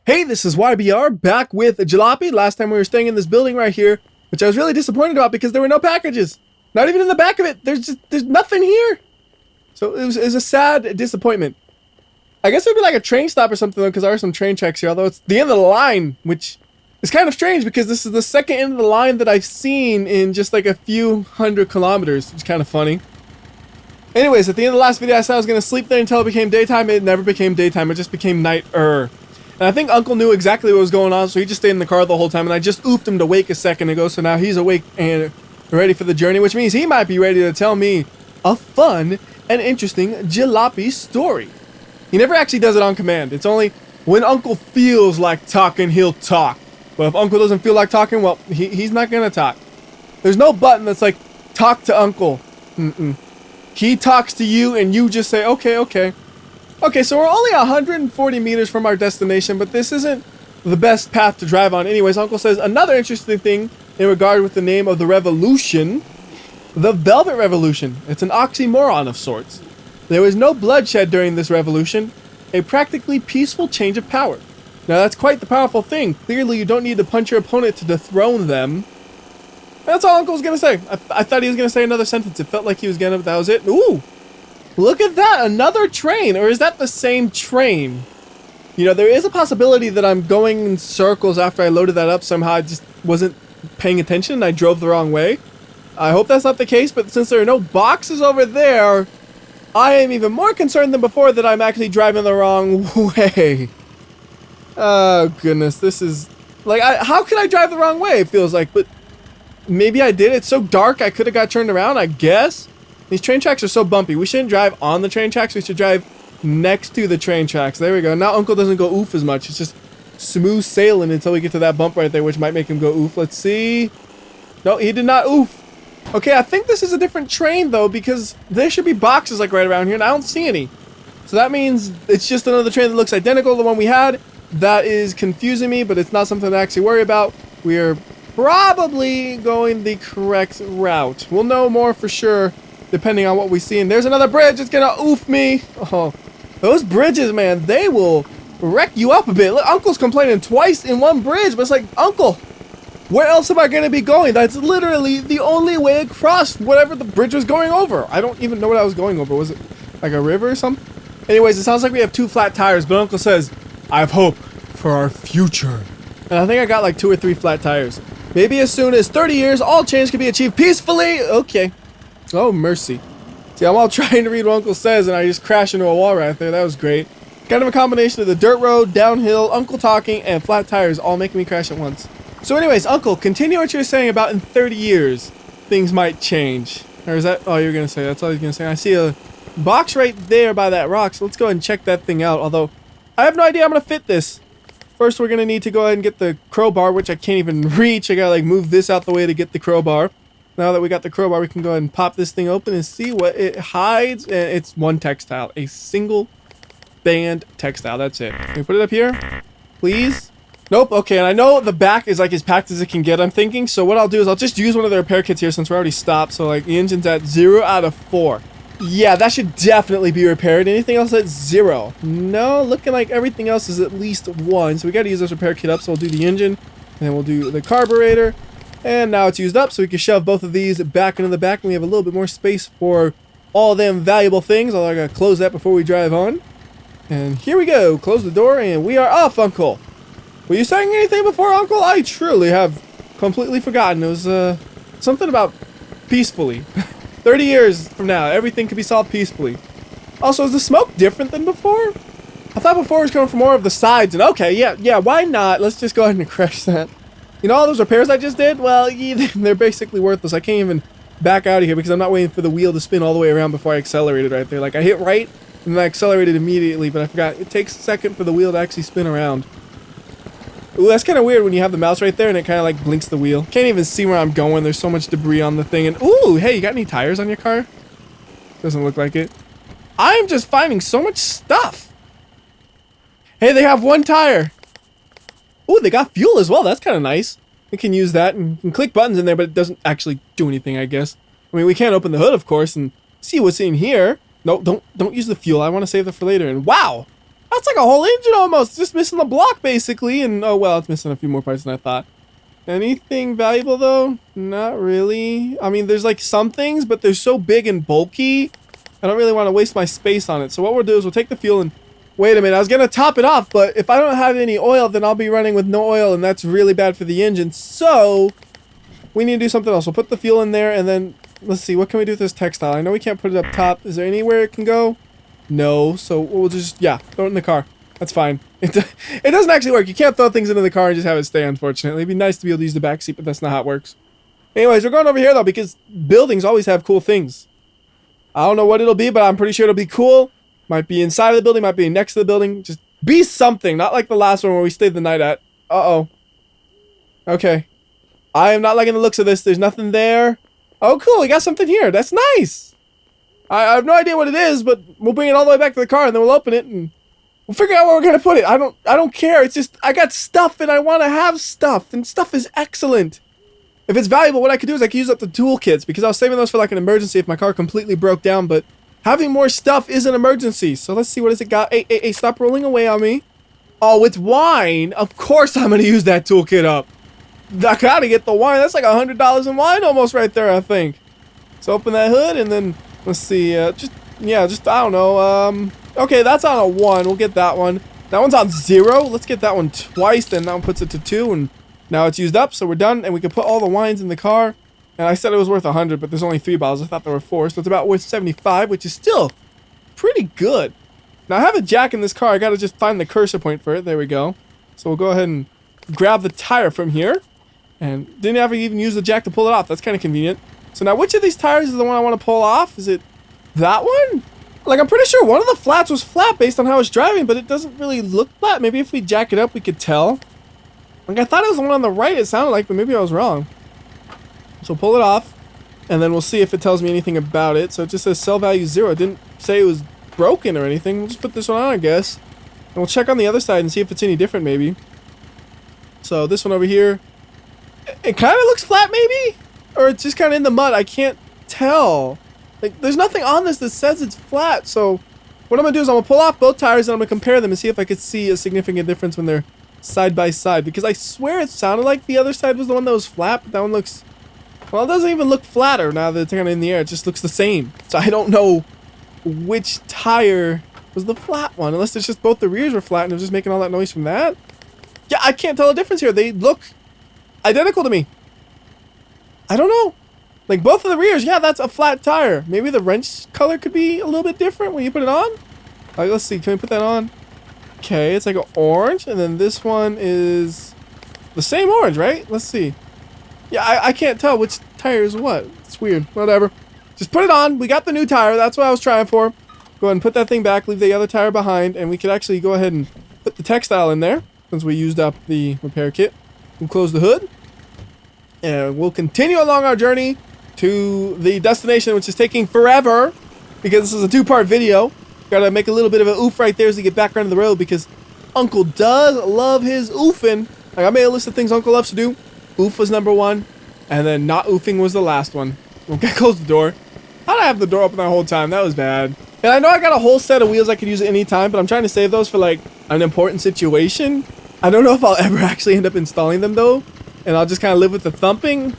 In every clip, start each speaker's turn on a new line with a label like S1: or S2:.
S1: Hey, this is WhyBeAre back with Jalopy. Last time we were staying in this building right here, which I was really disappointed about because there were no packages. Not even in the back of it. There's nothing here. So it was a sad disappointment. I guess it would be like a train stop or something though, because there are some train tracks here, although it's the end of the line, which is kind of strange because this is the second end of the line that I've seen in just like a few hundred kilometers. It's kind of funny. Anyways, at the end of the last video I said I was going to sleep there until it became daytime. It never became daytime. It just became night-er. And I think Uncle knew exactly what was going on, so he just stayed in the car the whole time, and I just oofed him to wake a second ago, so now he's awake and ready for the journey, which means he might be ready to tell me a fun and interesting Jalopy story. He never actually does it on command. It's only when Uncle feels like talking, he'll talk. But if Uncle doesn't feel like talking, well, he's not gonna talk. There's no button that's like, talk to Uncle. He talks to you, and you just say, okay, okay. Okay, so we're only 140 meters from our destination, but this isn't the best path to drive on. Anyways, Uncle says another interesting thing in regard with the name of the revolution, the Velvet Revolution. It's an oxymoron of sorts. There was no bloodshed during this revolution, a practically peaceful change of power. Now that's quite the powerful thing. Clearly you don't need to punch your opponent to dethrone them. That's all Uncle's gonna say. I thought he was gonna say another sentence. It felt like he was gonna, that was it. Ooh! Look at that, another train, or is that the same train? You know, there is a possibility that I'm going in circles after I loaded that up somehow. I just wasn't paying attention and I drove the wrong way. I hope that's not the case, but since there are no boxes over there, I am even more concerned than before that I'm actually driving the wrong way. Oh, goodness, this is... Like, how can I drive the wrong way, it feels like, but maybe I did. It's so dark, I could have got turned around, I guess. These train tracks are so bumpy. We shouldn't drive on the train tracks. We should drive next to the train tracks. There we go. Now Uncle doesn't go oof as much. It's just smooth sailing until we get to that bump right there, which might make him go oof. Let's see. No, he did not oof. Okay, I think this is a different train, though, because there should be boxes, like, right around here, and I don't see any. So that means it's just another train that looks identical to the one we had. That is confusing me, but it's not something to actually worry about. We're probably going the correct route. We'll know more for sure depending on what we see. And there's another bridge. It's gonna oof me. Oh, those bridges, man, they will wreck you up a bit. Look, Uncle's complaining twice in one bridge, but it's like, Uncle, where else am I gonna be going? That's literally the only way across whatever the bridge was going over. I don't even know what I was going over. Was it like a river or something? Anyways, it sounds like we have 2 flat tires, but Uncle says, I have hope for our future. And I think I got like 2 or 3 flat tires. Maybe as soon as 30 years, all change can be achieved peacefully. Okay. Oh, mercy. See, I'm all trying to read what Uncle says, and I just crashed into a wall right there. That was great. Kind of a combination of the dirt road, downhill, Uncle talking, and flat tires all making me crash at once. So anyways, Uncle, continue what you were saying about in 30 years, things might change. Or is that all you're going to say? That's all he's going to say. I see a box right there by that rock, so let's go ahead and check that thing out. Although, I have no idea I'm going to fit this. First, we're going to need to go ahead and get the crowbar, which I can't even reach. I got to, like, move this out the way to get the crowbar. Now that we got the crowbar, we can go ahead and pop this thing open and see what it hides. And it's one textile. A single band textile. That's it. Can we put it up here? Please? Nope. Okay, and I know the back is like as packed as it can get, I'm thinking. So what I'll do is I'll just use one of the repair kits here since we're already stopped. So like the engine's at 0 out of 4. Yeah, that should definitely be repaired. Anything else at 0? No, looking like everything else is at least 1. So we got to use this repair kit up. So we'll do the engine, and then we'll do the carburetor. And now it's used up, so we can shove both of these back into the back, and we have a little bit more space for all them valuable things. Although I gotta close that before we drive on. And here we go. Close the door, and we are off, Uncle. Were you saying anything before, Uncle? I truly have completely forgotten. It was something about peacefully. 30 years from now, everything could be solved peacefully. Also, is the smoke different than before? I thought before it was coming from more of the sides. And okay, yeah, why not? Let's just go ahead and crash that. You know all those repairs I just did? Well, yeah, they're basically worthless. I can't even back out of here because I'm not waiting for the wheel to spin all the way around before I accelerated right there. Like, I hit right, and then I accelerated immediately, but I forgot. It takes a second for the wheel to actually spin around. Ooh, that's kind of weird when you have the mouse right there and it kind of, like, blinks the wheel. Can't even see where I'm going. There's so much debris on the thing. And, ooh, hey, you got any tires on your car? Doesn't look like it. I'm just finding so much stuff. Hey, they have 1 tire. Oh, they got fuel as well. That's kind of nice. We can use that and click buttons in there, but it doesn't actually do anything, I guess. I mean, we can't open the hood, of course, and see what's in here. No, don't use the fuel. I want to save that for later. And wow, That's like a whole engine almost. Just missing the block basically. And oh well, it's missing a few more parts than I thought. Anything valuable though? Not really. I mean, there's like some things, but they're so big and bulky. I don't really want to waste my space on it. So what we'll do is we'll take the fuel and... Wait a minute, I was going to top it off, but if I don't have any oil, then I'll be running with no oil, and that's really bad for the engine. So, we need to do something else. We'll put the fuel in there, and then, let's see, what can we do with this textile? I know we can't put it up top. Is there anywhere it can go? No, so we'll just, yeah, throw it in the car. That's fine. It doesn't actually work. You can't throw things into the car and just have it stay, unfortunately. It'd be nice to be able to use the back seat, but that's not how it works. Anyways, we're going over here, though, because buildings always have cool things. I don't know what it'll be, but I'm pretty sure it'll be cool. Might be inside of the building, might be next to the building. Just be something, not like the last one where we stayed the night at. Uh-oh. Okay. I am not liking the looks of this. There's nothing there. Oh, cool. We got something here. That's nice. I have no idea what it is, but we'll bring it all the way back to the car, and then we'll open it, and we'll figure out where we're going to put it. I don't care. It's just, I got stuff, and I want to have stuff, and stuff is excellent. If it's valuable, what I could do is I could use up the toolkits, because I was saving those for like an emergency if my car completely broke down, but having more stuff is an emergency. So let's see, what has it got? Hey, stop rolling away on me. Oh, it's wine. Of course I'm going to use that toolkit up. I got to get the wine. That's like $100 in wine almost right there, I think. So open that hood and then, let's see, just, I don't know. Okay, that's on a 1. We'll get that one. That one's on 0. Let's get that one twice. Then that one puts it to 2. And now it's used up, so we're done. And we can put all the wines in the car. And I said it was worth 100, but there's only 3 bottles. I thought there were 4, so it's about worth 75, which is still pretty good. Now, I have a jack in this car. I got to just find the cursor point for it. There we go. So we'll go ahead and grab the tire from here. And didn't have to even use the jack to pull it off. That's kind of convenient. So now, which of these tires is the one I want to pull off? Is it that one? Like, I'm pretty sure one of the flats was flat based on how it's driving, but it doesn't really look flat. Maybe if we jack it up, we could tell. Like, I thought it was the one on the right, it sounded like, but maybe I was wrong. So pull it off, and then we'll see if it tells me anything about it. So it just says sell value 0. It didn't say it was broken or anything. We'll just put this one on, I guess. And we'll check on the other side and see if it's any different, maybe. So this one over here, it kind of looks flat, maybe? Or it's just kind of in the mud. I can't tell. Like, there's nothing on this that says it's flat. So what I'm going to do is I'm going to pull off both tires and I'm going to compare them and see if I could see a significant difference when they're side by side. Because I swear it sounded like the other side was the one that was flat, but that one looks... Well, it doesn't even look flatter now that it's kind of in the air. It just looks the same. So I don't know which tire was the flat one. Unless it's just both the rears were flat and it was just making all that noise from that. Yeah, I can't tell the difference here. They look identical to me. I don't know. Like, both of the rears, yeah, that's a flat tire. Maybe the wrench color could be a little bit different when you put it on. Alright, let's see. Can we put that on? Okay, it's like an orange. And then this one is the same orange, right? Let's see. Yeah, I can't tell which tire is what. It's weird. Whatever. Just put it on. We got the new tire. That's what I was trying for. Go ahead and put that thing back. Leave the other tire behind. And we could actually go ahead and put the textile in there, since we used up the repair kit. We'll close the hood. And we'll continue along our journey to the destination, which is taking forever, because this is a 2-part video. Gotta make a little bit of an oof right there as we get back onto the road, because Uncle does love his oofing. Like, I made a list of things Uncle loves to do. Oof was number 1, and then not oofing was the last one. Okay, close the door. How did I have the door open that whole time? That was bad. And I know I got a whole set of wheels I could use at any time, but I'm trying to save those for, like, an important situation. I don't know if I'll ever actually end up installing them, though, and I'll just kind of live with the thumping.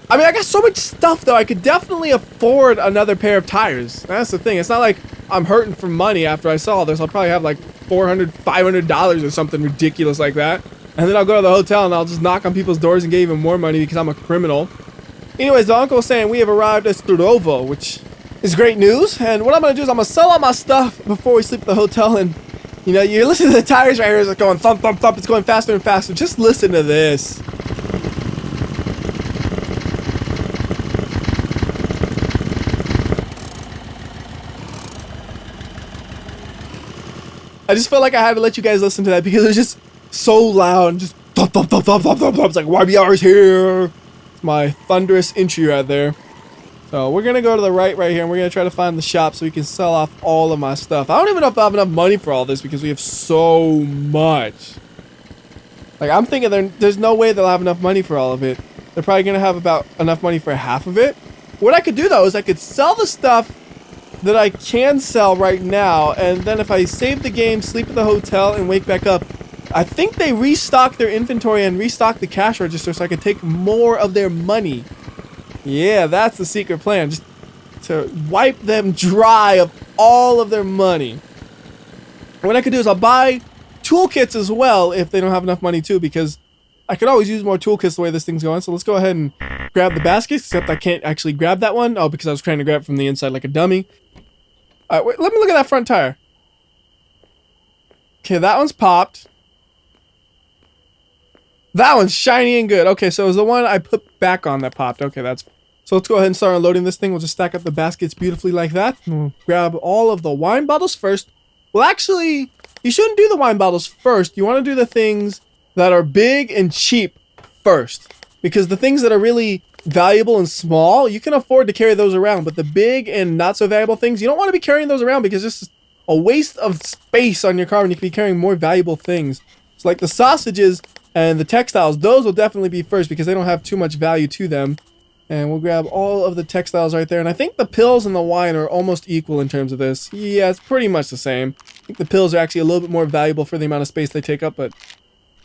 S1: I mean, I got so much stuff, though. I could definitely afford another pair of tires. That's the thing. It's not like I'm hurting for money after I saw this. I'll probably have, like, $400, $500 or something ridiculous like that. And then I'll go to the hotel and I'll just knock on people's doors and get even more money because I'm a criminal. Anyways, the uncle was saying we have arrived at Sturovo, which is great news. And what I'm going to do is I'm going to sell all my stuff before we sleep at the hotel. And, you know, you're listening to the tires right here. It's going thump, thump, thump. It's going faster and faster. Just listen to this. I just felt like I had to let you guys listen to that because it was just so loud and just thump, thump, thump, thump, thump, thump, thump. It's like, WhyBeAre is here. It's my thunderous entry right there. So we're going to go to the right here, and we're going to try to find the shop so we can sell off all of my stuff. I don't even know if I have enough money for all this because we have so much. Like, I'm thinking there's no way they'll have enough money for all of it. They're probably going to have about enough money for half of it. What I could do, though, is I could sell the stuff that I can sell right now, and then if I save the game, sleep at the hotel, and wake back up, I think they restock their inventory and restock the cash register so I can take more of their money. Yeah, that's the secret plan, just to wipe them dry of all of their money. What I could do is I'll buy toolkits as well if they don't have enough money too, because I could always use more toolkits the way this thing's going. So let's go ahead and grab the baskets, except I can't actually grab that one. Oh, because I was trying to grab it from the inside like a dummy. All right, wait, let me look at that front tire. Okay, that one's popped. That one's shiny and good. Okay, so it was the one I put back on that popped. Okay, that's... So let's go ahead and start unloading this thing. We'll just stack up the baskets beautifully like that. We'll grab all of the wine bottles first. Well, actually, you shouldn't do the wine bottles first. You want to do the things that are big and cheap first. Because the things that are really valuable and small, you can afford to carry those around. But the big and not so valuable things, you don't want to be carrying those around because it's just a waste of space on your car when you can be carrying more valuable things. So like the sausages and the textiles, those will definitely be first because they don't have too much value to them. And we'll grab all of the textiles right there. And I think the pills and the wine are almost equal in terms of this. Yeah, it's pretty much the same. I think the pills are actually a little bit more valuable for the amount of space they take up, but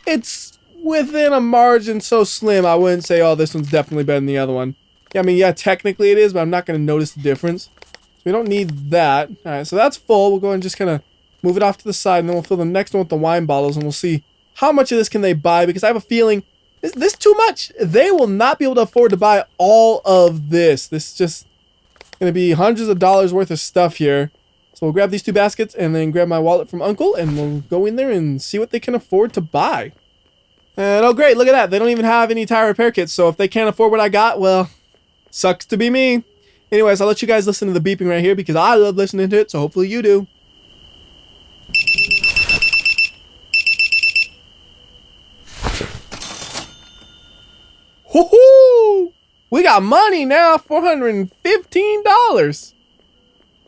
S1: it's within a margin so slim, I wouldn't say, oh, this one's definitely better than the other one. Yeah, I mean, yeah, technically it is, but I'm not going to notice the difference. So we don't need that. All right, so that's full. We'll go ahead and just kind of move it off to the side, and then we'll fill the next one with the wine bottles, and we'll see how much of this can they buy, because I have a feeling is this too much? They will not be able to afford to buy all of this. This is just going to be hundreds of dollars worth of stuff here. So we'll grab these two baskets and then grab my wallet from Uncle, and we'll go in there and see what they can afford to buy. And oh great, look at that. They don't even have any tire repair kits, so if they can't afford what I got, well, sucks to be me. Anyways, I'll let you guys listen to the beeping right here because I love listening to it, so hopefully you do. Woohoo! We got money now, $415.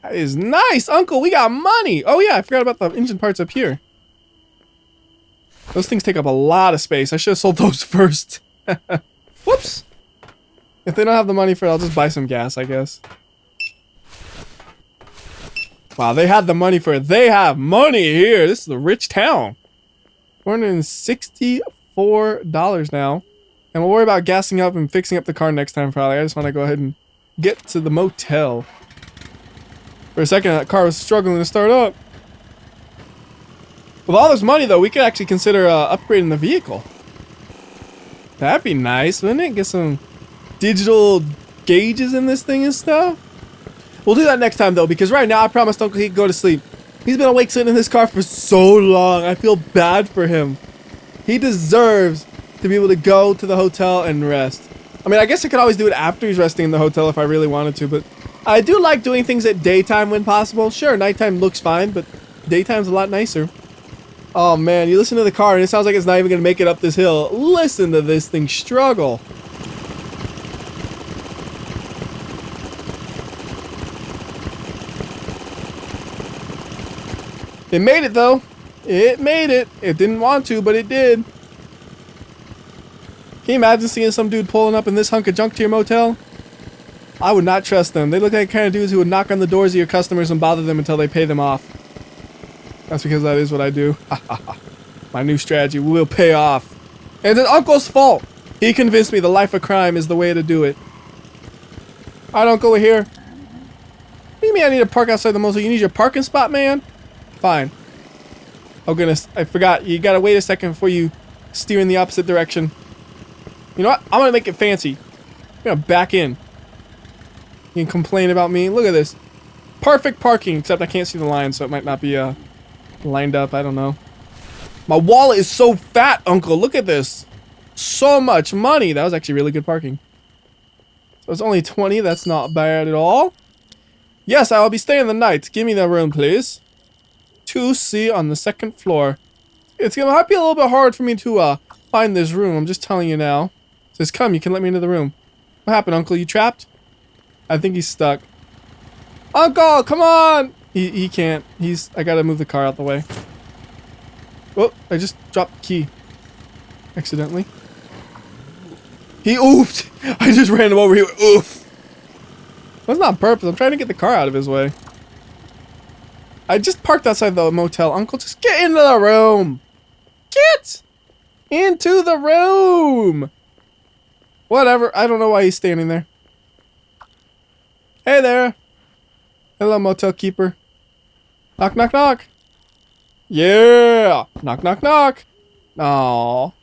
S1: That is nice, Uncle. We got money. Oh yeah, I forgot about the engine parts up here. Those things take up a lot of space. I should have sold those first. Whoops. If they don't have the money for it, I'll just buy some gas, I guess. Wow, they had the money for it. They have money here. This is a rich town. $464 now. And we'll worry about gassing up and fixing up the car next time, probably. I just want to go ahead and get to the motel. For a second, that car was struggling to start up. With all this money, though, we could actually consider upgrading the vehicle. That'd be nice, wouldn't it? Get some digital gauges in this thing and stuff. We'll do that next time, though, because right now, I promised Uncle he could go to sleep. He's been awake sitting in this car for so long. I feel bad for him. He deserves to be able to go to the hotel and rest. I mean, I guess I could always do it after he's resting in the hotel if I really wanted to, but I do like doing things at daytime when possible. Sure, nighttime looks fine, but daytime's a lot nicer. Oh man, you listen to the car and it sounds like it's not even gonna make it up this hill. Listen to this thing struggle. It made it though. It made it. It didn't want to, but it did. Can you imagine seeing some dude pulling up in this hunk of junk to your motel? I would not trust them. They look like the kind of dudes who would knock on the doors of your customers and bother them until they pay them off. That's because that is what I do. My new strategy will pay off. And it's Uncle's fault. He convinced me the life of crime is the way to do it. Alright, Uncle, we're here. What do you mean I need to park outside the motel? You need your parking spot, man? Fine. Oh goodness, I forgot. You gotta wait a second before you steer in the opposite direction. You know what? I'm gonna make it fancy. I'm gonna back in. You can complain about me. Look at this. Perfect parking, except I can't see the line, so it might not be lined up. I don't know. My wallet is so fat, Uncle. Look at this. So much money. That was actually really good parking. So it's only 20. That's not bad at all. Yes, I will be staying the night. Give me the room, please. 2C on the second floor. It's gonna might be a little bit hard for me to find this room. I'm just telling you now. It says, come, you can let me into the room. What happened, Uncle? You trapped? I think he's stuck. Uncle, come on! He can't. I gotta move the car out the way. Oh, I just dropped the key. Accidentally. He oofed! I just ran him over here. Oof! That's not on purpose. I'm trying to get the car out of his way. I just parked outside the motel. Uncle, just get into the room. Get into the room. Whatever. I don't know why he's standing there. Hey there. Hello, motel keeper. Knock, knock, knock. Yeah. Knock, knock, knock. Aww.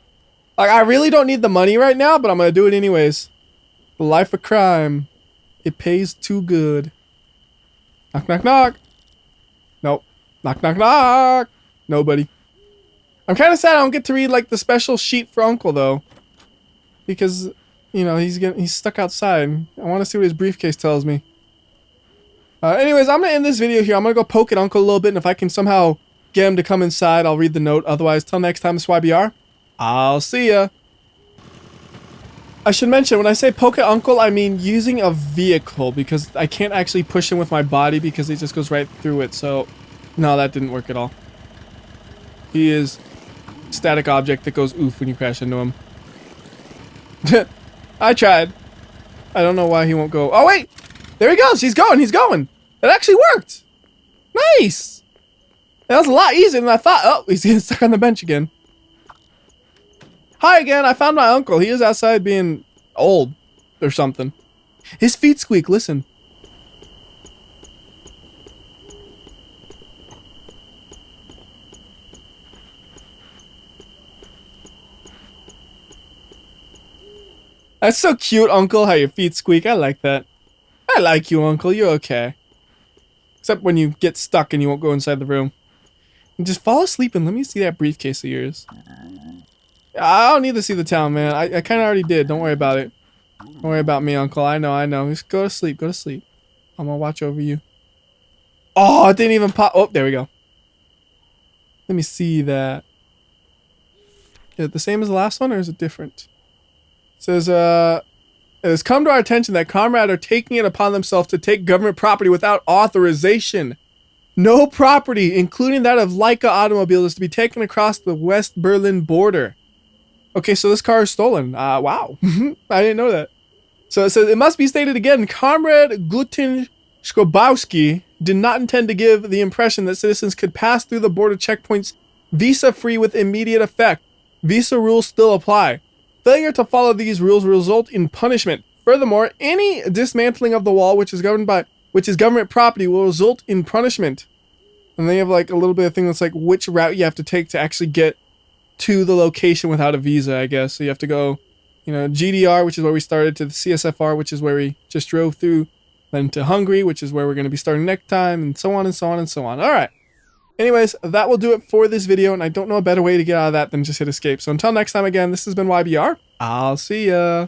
S1: Like, I really don't need the money right now, but I'm gonna do it anyways. The life of crime. It pays too good. Knock, knock, knock. Nope. Knock, knock, knock. Nobody. I'm kind of sad I don't get to read, like, the special sheet for Uncle, though. Because, you know, he's stuck outside. I want to see what his briefcase tells me. Anyways, I'm going to end this video here. I'm going to go poke at Uncle a little bit, and if I can somehow get him to come inside, I'll read the note. Otherwise, till next time, it's WhyBeAre. I'll see ya. I should mention, when I say poke at Uncle, I mean using a vehicle, because I can't actually push him with my body because it just goes right through it, so... No, that didn't work at all. He is a static object that goes oof when you crash into him. I tried. I don't know why he won't go. Oh, wait! There he goes! He's going! He's going! It actually worked! Nice! That was a lot easier than I thought. Oh, he's getting stuck on the bench again. Hi again, I found my uncle. He is outside being old or something. His feet squeak, listen. That's so cute, Uncle, how your feet squeak. I like that. I like you, Uncle. You're okay. Except when you get stuck and you won't go inside the room. And just fall asleep and let me see that briefcase of yours. I don't need to see the town, man. I kind of already did. Don't worry about it. Don't worry about me, Uncle. I know. Just go to sleep. Go to sleep. I'm gonna watch over you. Oh, it didn't even pop. Oh, there we go. Let me see that. Is it the same as the last one, or is it different? It says, it has come to our attention that Comrade are taking it upon themselves to take government property without authorization. No property, including that of Leica Automobile, is to be taken across the West Berlin border. Okay, so this car is stolen. Wow. I didn't know that. So it says, it must be stated again, Comrade Glutin Skobowski did not intend to give the impression that citizens could pass through the border checkpoints visa-free with immediate effect. Visa rules still apply. Failure to follow these rules will result in punishment. Furthermore, any dismantling of the wall, which is government property, will result in punishment. And they have like a little bit of thing that's like which route you have to take to actually get to the location without a visa, I guess. So you have to go, you know, GDR, which is where we started, to the CSFR, which is where we just drove through, then to Hungary, which is where we're going to be starting next time, and so on and so on and so on. All right. Anyways, that will do it for this video, and I don't know a better way to get out of that than just hit escape. So until next time, again, this has been WhyBeAre. I'll see ya.